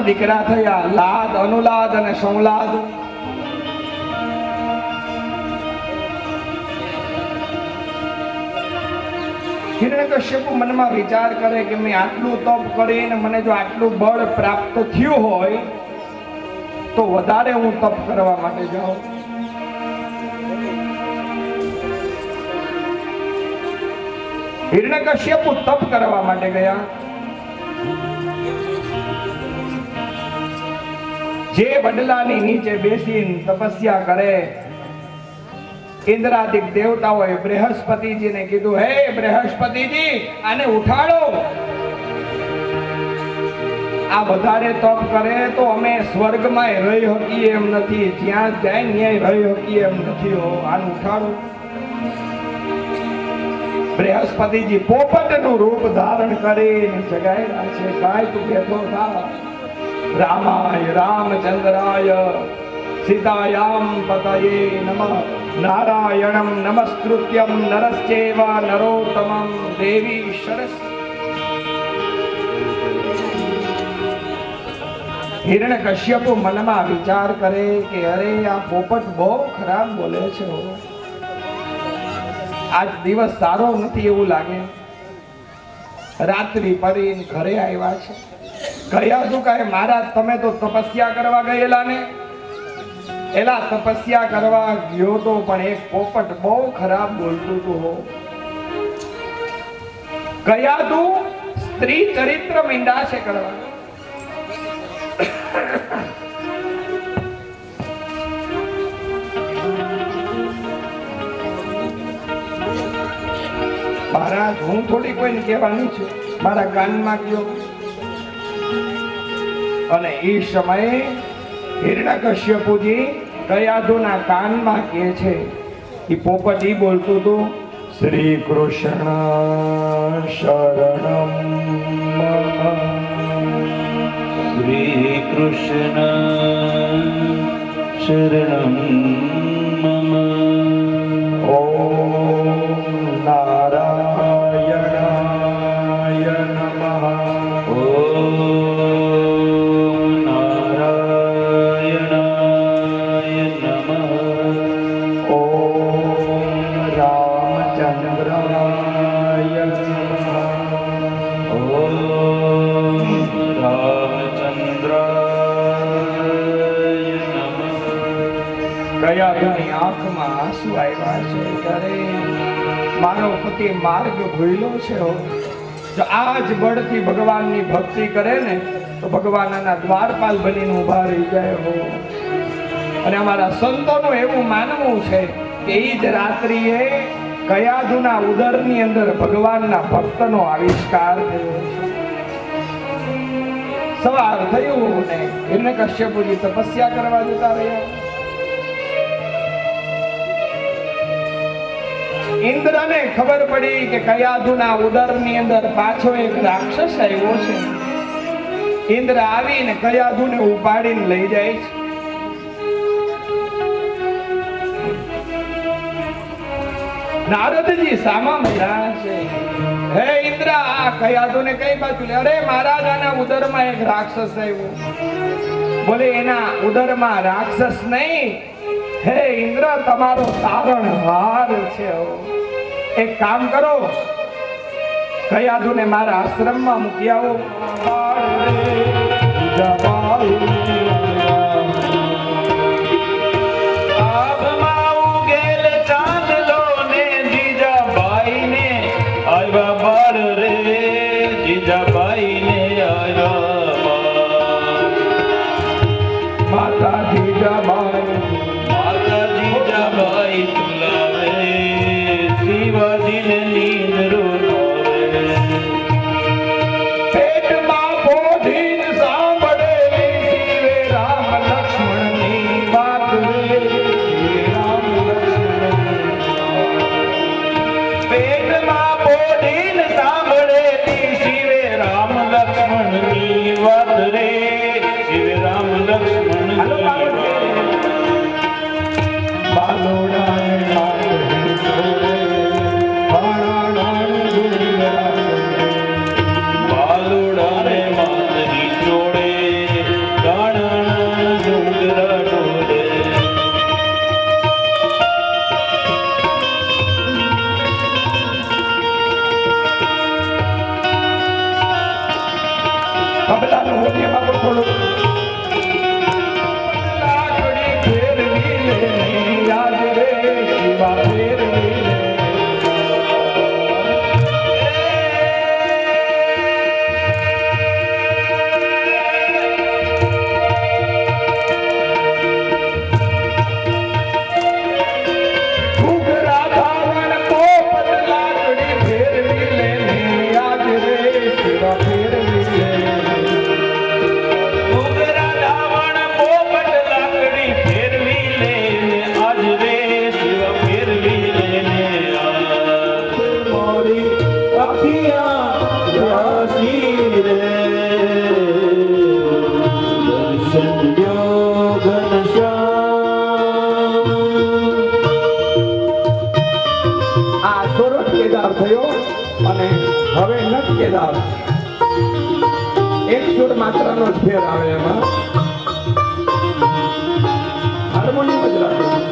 દીકરા થયા, લાદ, અનુલાદ અને સંલાદ. હિરણ્યકશ્યપુ મનમાં વિચાર કરે કે મેં આટલું તપ કરીને મને જો આટલું બળ પ્રાપ્ત થયું હોય તો વધારે હું તપ કરવા માટે જાઉં. હિરણ્યકશ્યપુ તપ કરવા માટે ગયા. જે વડલાની નીચે બેસીને તપસ્યા કરે, ઇન્દ્રાદિક દેવતાઓએ બૃહસ્પતિજીને કીધું, હે બૃહસ્પતિજી, આને ઉઠાડો. આ વધારે તપ કરે તો અમે સ્વર્ગમાં રહી શકીએ એમ નથી, જ્યાં જાય ત્યાં રહી શકીએ એમ નથી. આને ઉઠાડો. બૃહસ્પતિજી પોપટનું રૂપ ધારણ કરીને જગાડ્યા છે. કાંઈ તું બેઠો થા. રામાય રામચંદ્રાય સીતાયામ પતયે નમઃ. નારાયણમ નમસ્કૃત્યમ નરશ્ચૈવ નરોત્તમં દેવી સરસ. હિરણ્યકશ્યપુ મનમાં વિચાર કરે કે અરે આ પોપટ બહુ ખરાબ બોલે છે. આજ દિવસ સારો નથી એવું લાગે. રાત્રિ પડીને ઘરે આવ્યા છે. કહ્યા શું કહે, મહારાજ તમે તો તપસ્યા કરવા ગયેલા ને? એલા તપસ્યા કરવા ગયો તો પણ એક પોપટ બહુ ખરાબ બોલતું હતું. કહ્યા તું સ્ત્રી ચરિત્ર મીંડા છે કરવા. મહારાજ હું થોડી કોઈને કહેવાની છું, મારા કાનમાં ગયો. અને એ સમયે હિરણ્યકશ્યપુજી કયાધુના કાનમાં કહે છે. એ પોપટ ઈ બોલતું હતું, શ્રી કૃષ્ણ શરણમ શ્રી કૃષ્ણ શરણમ મમ. ઓમ નારાયણાય નમઃ. ઓમ નારાયણાય નમઃ. ઓમ રામચંદ્રાય નમઃ. ઓમ રામચંદ્રાય નમઃ. કયાધુની આંખમાં આંસુ આવ્યા છે. ત્યારે મારો પતિ માર્ગ ભૂલ્યો છે. જો આજ બળથી ભગવાનની ભક્તિ કરે ને તો ભગવાનના દ્વારપાલ બનીને ઉભા રહી જાય હો. અને અમારા સંતોનું એવું માનવું છે કે એ જ રાત્રિએ કયાધુના ઉદરની અંદર ભગવાનના ભક્તનો આવિષ્કાર થયો છે. સવાર થયું ને હિરણ્યકશ્યપુજી તપસ્યા કરવા જતા રહ્યા. ઇન્દ્રને ખબર પડી કે કયાધુના ઉદરની અંદર પાછો એક રાક્ષસ આવ્યો છે. ઇન્દ્ર આવીને કયાધુને ઉપાડીને લઈ જાય છે. નારદજી સામા મળ્યા છે. હે ઇન્દ્ર, આ કયાધુને કઈ બાજુ લે? અરે મહારાજ, આના ઉદરમાં એક રાક્ષસ આવ્યો. બોલે એના ઉદરમાં રાક્ષસ નહીં, હે ઇન્દ્ર, તમારો તારણહાર છે. એક કામ કરો, કયાધુને મારા આશ્રમમાં મૂકી આવો. આભમાં ઉગેલ ચાંદલો ને જીજાબાઈ ને આવ્યા બાર રે. જીજાબાઈ ને આવ્યા માતા જીજાબાઈ. માતા જીજાબાઈ તુલાવે શિવાજીને નીંદ રોલાવે. પેટમાં પોઢીને સાંભળેલી શિવે રામ લક્ષ્મણની વાત રે. શિવે રામ લક્ષ્મણ. પેટમાં પોઢીને સાંભળેલી શિવે રામ લક્ષ્મણની વાત રે. શિવે રામ લક્ષ્મણની વાત. બાલોડાએ નાથ રે, બાણાનાનું ફેરવી લે યાદ રે શિવા ફેરવી લે હવે નટ કેદાર એક સુર માત્રાનો જ ફેર આવે એમાં હાર્મોનિયમ જ રાખે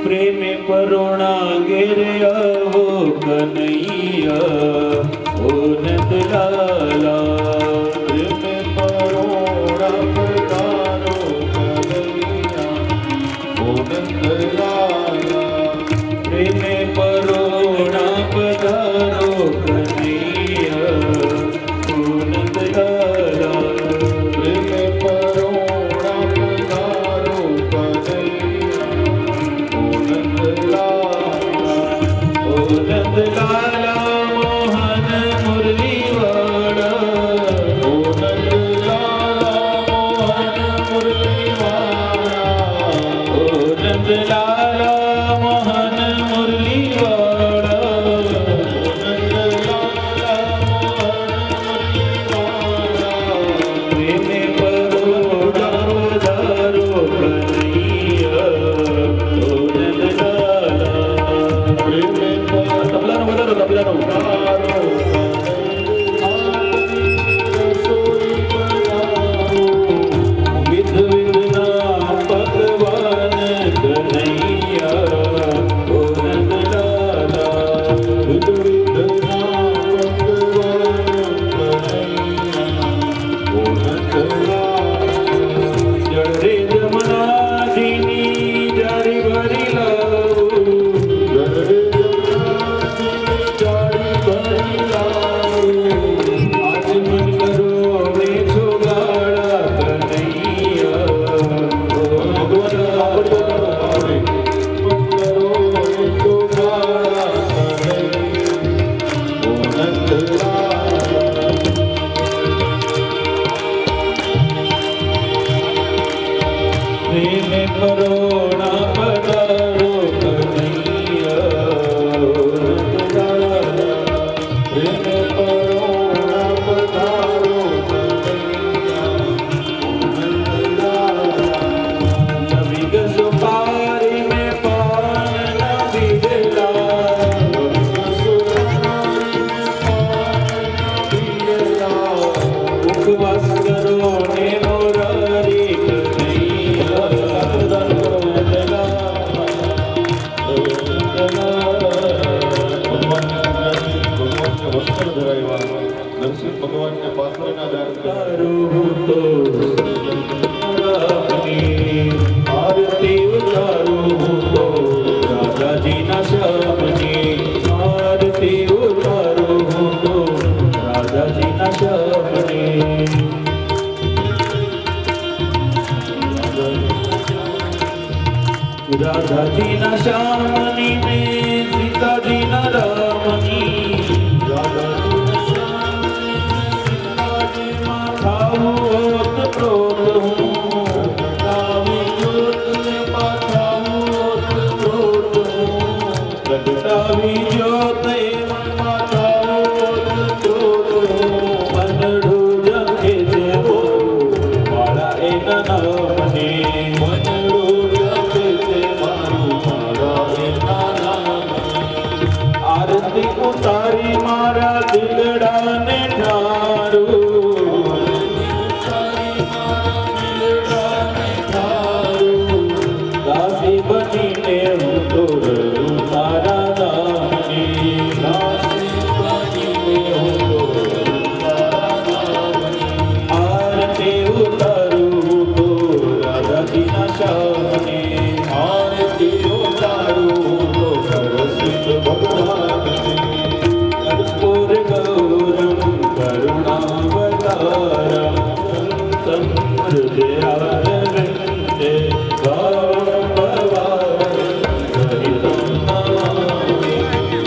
પ્રેમે પરોણા ઘેરે આવો કનૈયા ઓ નંદલાલા પ્રેમે પરોણા પધારો કનૈયા ઓ નંદલાલા પ્રેમે પરોણા પધારો કનૈયા ઓ નંદલાલા પ્રેમે પરોણા પધારો નંદલાલા મોહન મુરલી વાળા ઓ નંદલાલા મોહન મુરલી વાળા ઓ નંદલાલા મોહન મુરલી વાળા ઓ નંદલાલા મોહન મુરલી વાળા પ્રેમે પરોડા પધારો કનૈયા ઓ નંદલાલા પ્રેમે વિધ વિધના પકવાન કનૈયા ઓ નંદલાલા વિધ વિધના પકવાન કનૈયા ઓ નંદલાલા જળ રે જમનાજીની જારી ભરી લાવું જળ રે પરોણા પધારો કનૈયા પ્રેમે પરોણા પધારો કનૈયા નવી ગસો પારી મેં પાન નવી દેલા ઉપવાસ કરો ને મોરારી નરસિંહ ભગવાનને પાત્રના દાન આરતી ઉતારું તો રાજાજીના શ્યામની આરતી ઉતારું તો રાજાજીના શ્યામની राधा जी न श्यामनी में सीता जी न रामनी माथाओत क्रोध हूँ प्रगटावी ज्योत मनडू जखे जे बोलू मारा एन नामने मनडू जखे जे मारू मारा एन नामने आरती उतारी मारा दिलड़ा ने ठारू दासी बनी ने हूँ तो तारा दामनी दासी बनी ने हूँ तो आरती उतारू तो राधा जी न श्यामने आरती उतारू तो करसित भगवान कर्पूर गौरम करुणावतारम संतं हृदयारविन्दे गौरं भवारं सहितं नमामि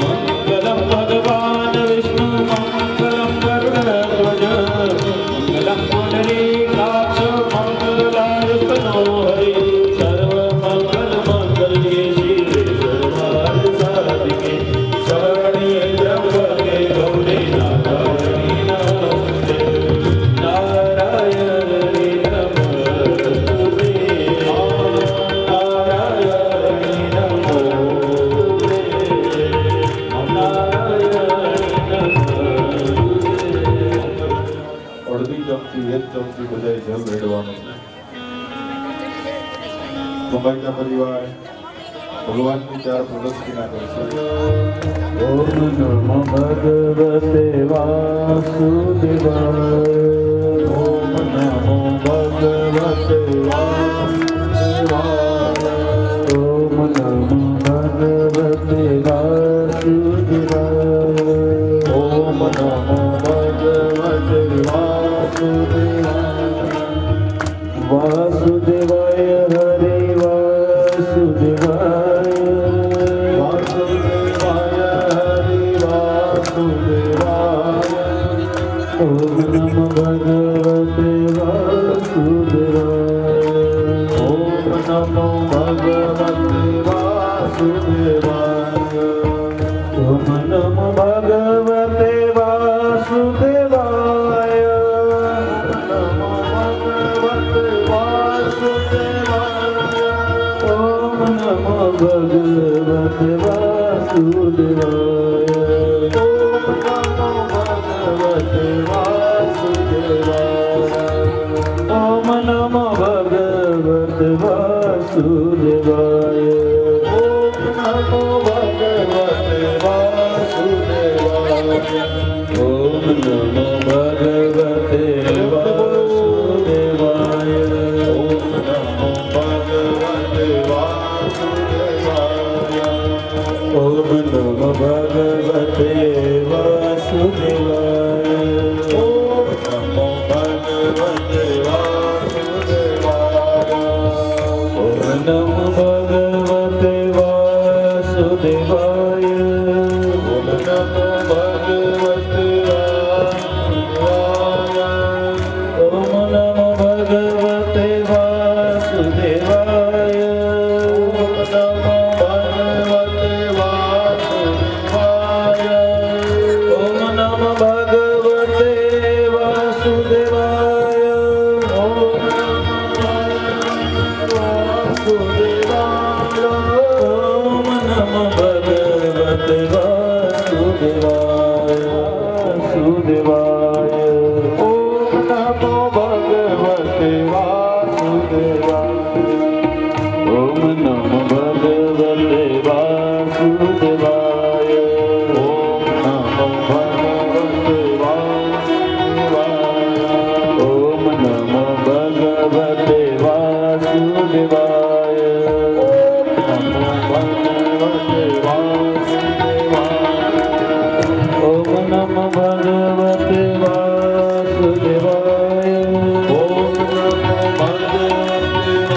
मङ्गलं भगवान् विष्णु मङ्गलं गरुडध्वज मङ्गलं पुण्डरीकाक्ष मङ्गलायतनो हरि सर्वमङ्गलमाङ्गल्ये शिवे सर्वार्थसाधिके शरण्ये त्र्यम्बके गौरी नारायणी नमोस्तुते नारायणी नमोस्तुते नारायणी नमोस्तुते અડધી ચમચી એક ચમચી બધાય જલ રેડવાનું છે મુંબઈના પરિવાર ભગવાનની 4 પ્રદક્ષિણા કરશે ओम नमो भगवते वासुदेवाय ओम नमो भगवते वासुदेवाय ओम नमो भगवते वासुदेवाय ओम नमो भगवते वासुदेवाय वासुदेवाय हरे वासुदेवाय वासुदेवाय हरे वासुदेवाय ओम नमो भगवते वासुदेवाय ओम नमो भगवते वासुदेवाय ओम नमो भगवते वासुदेवाय नमो भगवते वासुदेवाय ओम नमो भगवते वासुदेवाय ओम नमो भगवते वासुदेवाय ओम नमो भगवते वासुदेवाय ओम नमो भगवते वासुदेवाय ओम नमो भगवते वासुदेवाय ઓમ નમો ભગવતે વાસુદેવાય ओम नमो भगवते वासुदेवाय ઓમ નમો ભગવતે વાસુદેવાય ओम नमो भगवते वासुदेवाय ઓમ નમો ભગવતે વાસુદેવાય ओम नमो भगवते वासुदेवाय ઓમ નમો ભગવતે વાસુદેવાય ओम नमो भगवते वासुदेवाय ઓમ નમો વાસુદેવાય ओम नमो भगवते वासुदेवाय वासुदेवाय ઓમ નમો ભગવતે વાસુદેવાય ओम नमो भगवते वासुदेवाय ઓમ નમો ભગવતે વાસુદેવાય ओम नमो भगवते वासुदेवाय ઓમ નમો ભગવતે વાસુદેવાય ओम नमो भगवते वासुदेवाय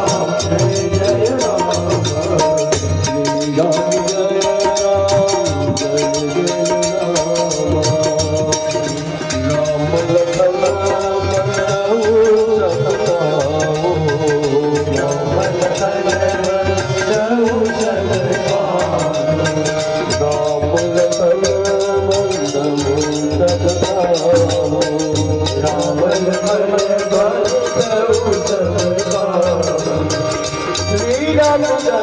Thank you.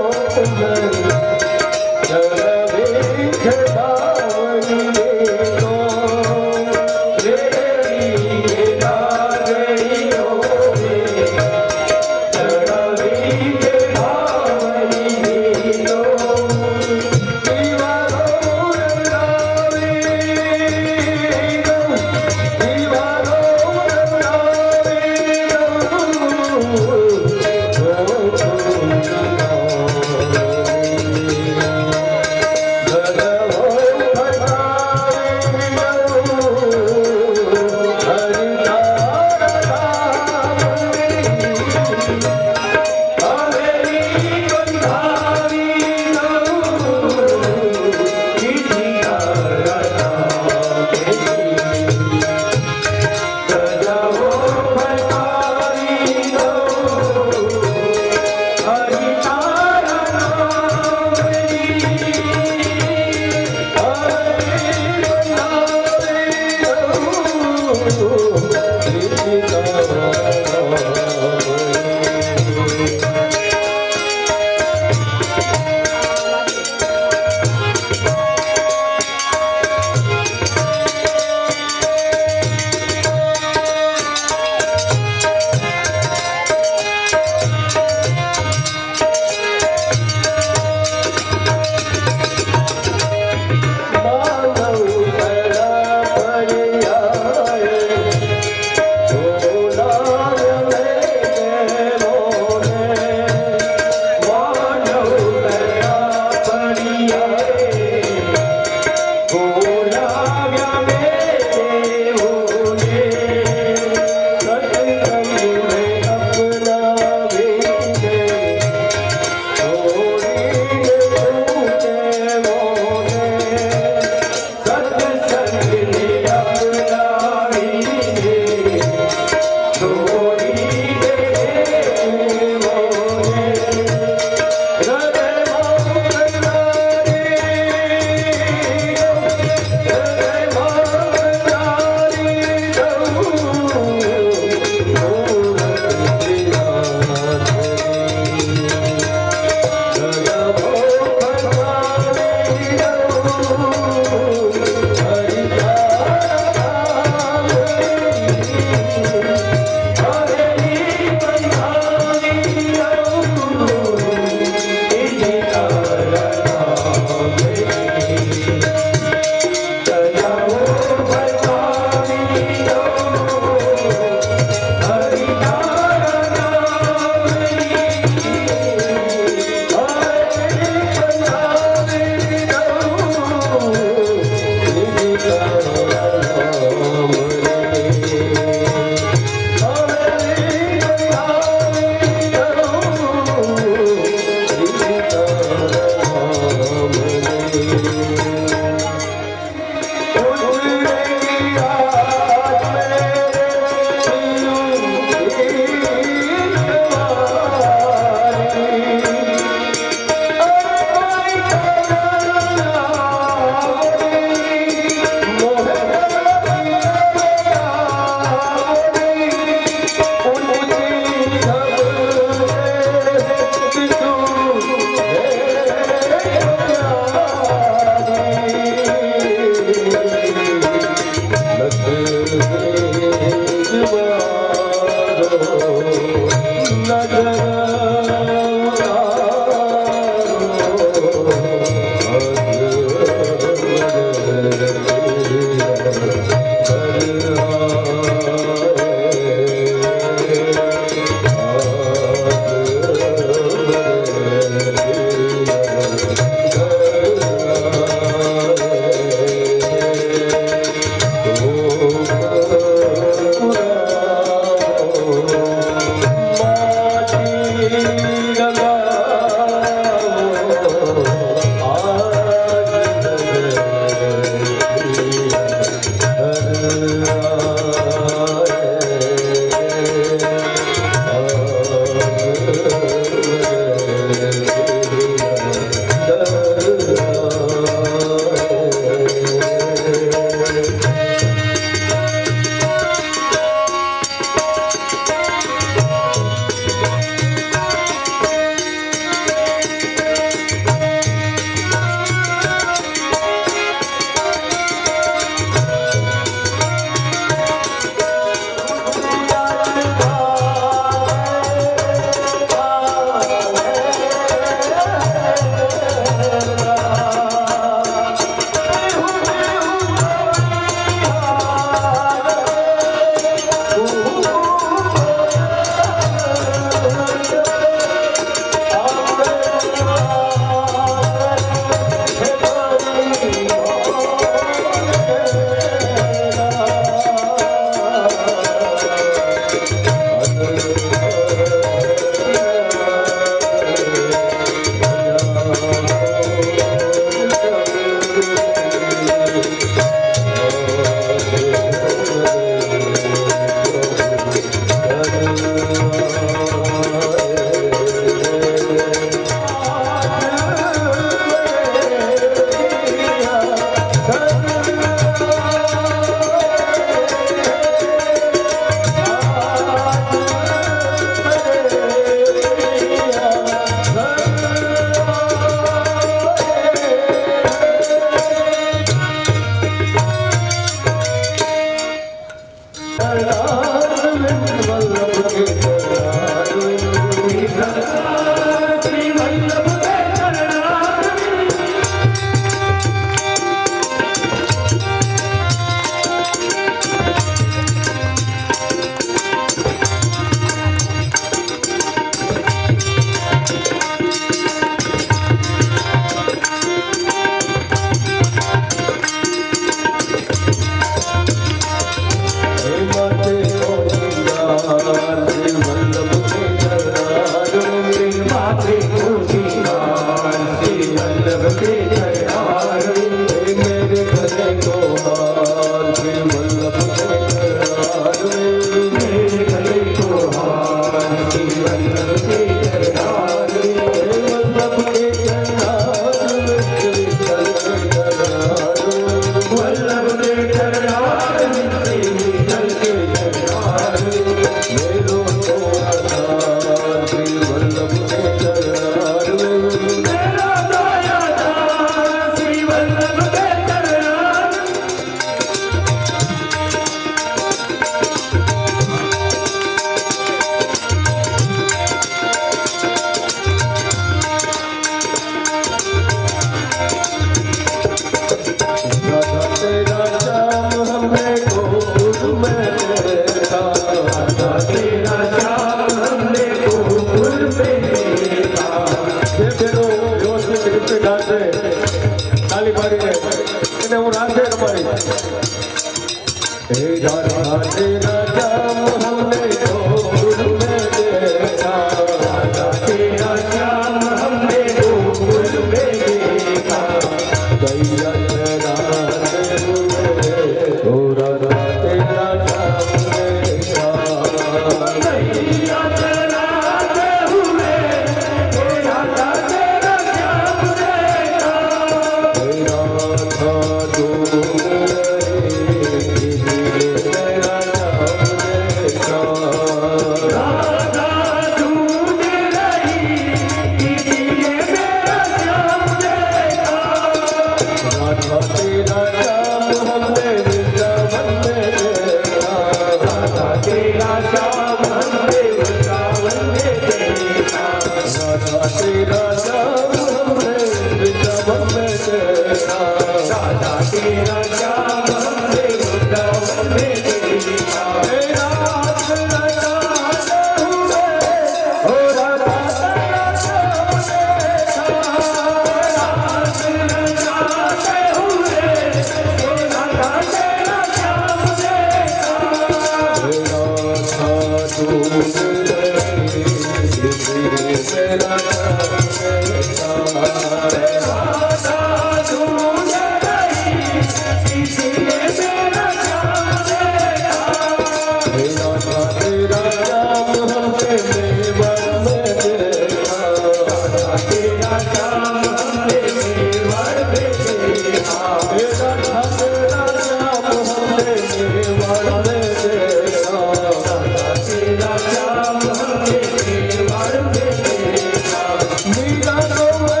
Mira, no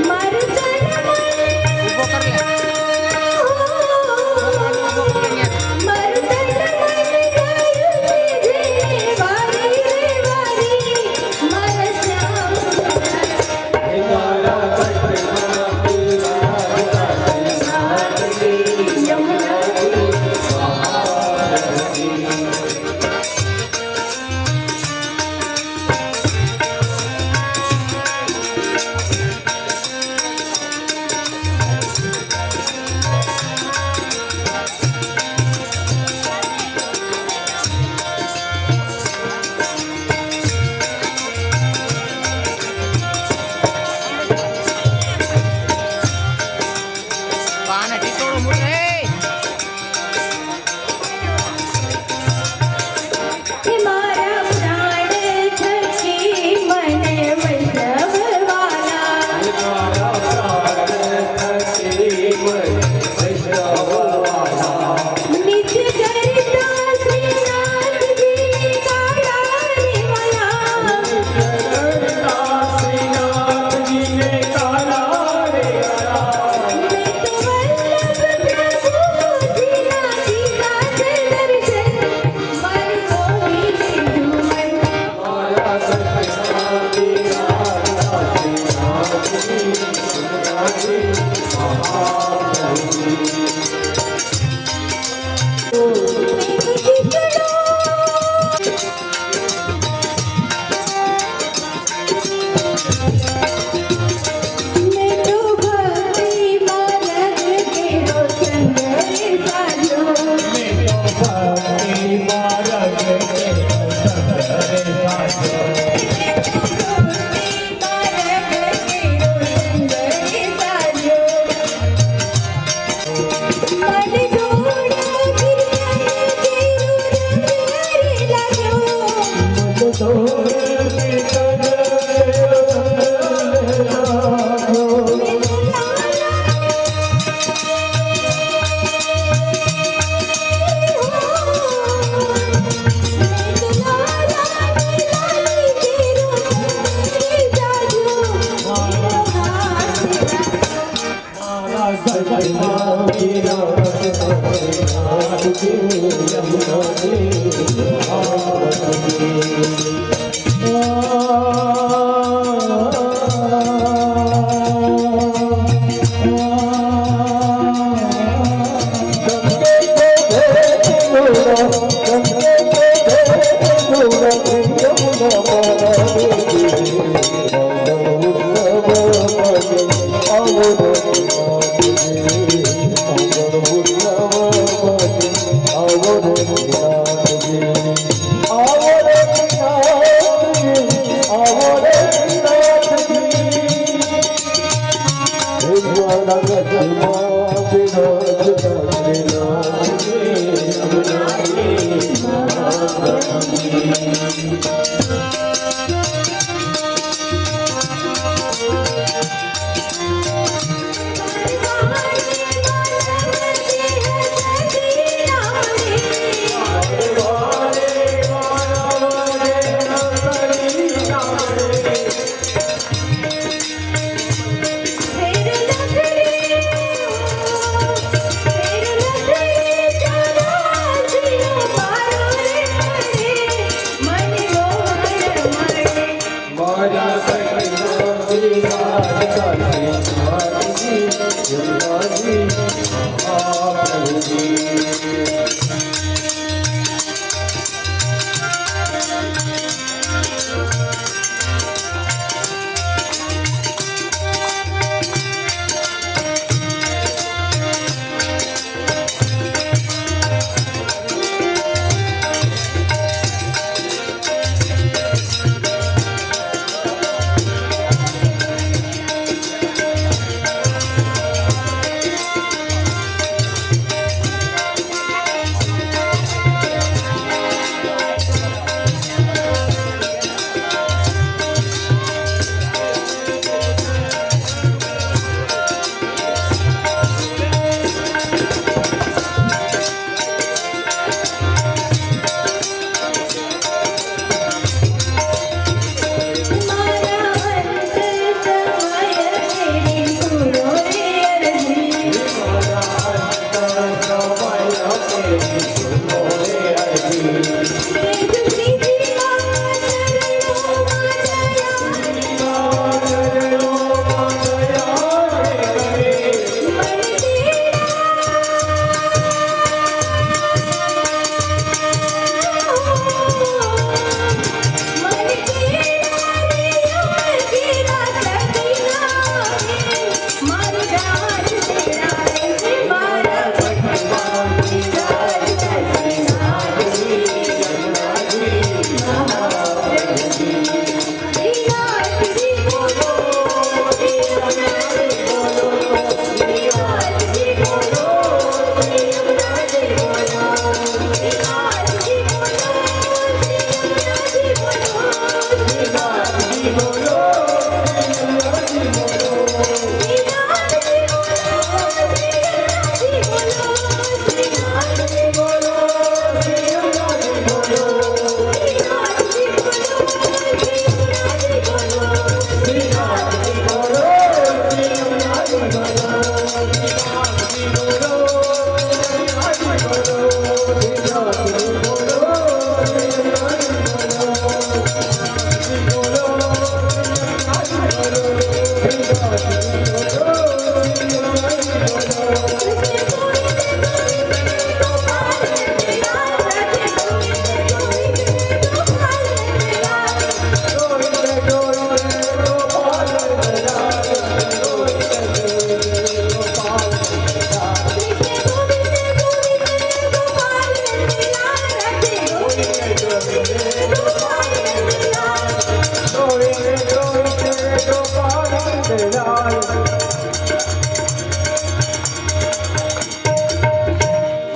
મારું તન મન મારું તન મન ગાયું છે વારી રે વારી મારા શ્યામ મારા હે મારા પ્રાણ થકી મને વૈષ્ણવવાલા નિત્ય કરતા શ્રીનાથજી કાળા રે વાલા મેં તો વલ્લભ પ્રભુજીના દીધા છે દર્શન મારું મોહી લીધું મન मैं तो भक्ति मार्ग के रोशन रे साजो भक्ति मार्ग के रोशन रे साजो मन जोड़ा गिरने के रे लागो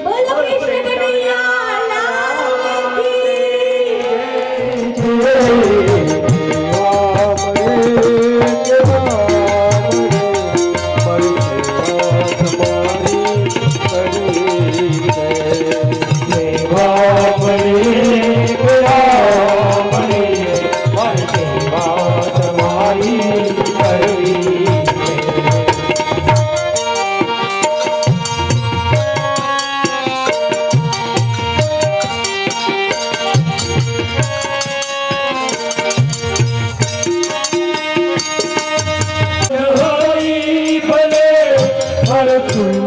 બોલો કૃષ્ણ કનૈયા લાલ કી હોઈ ભલે હર તું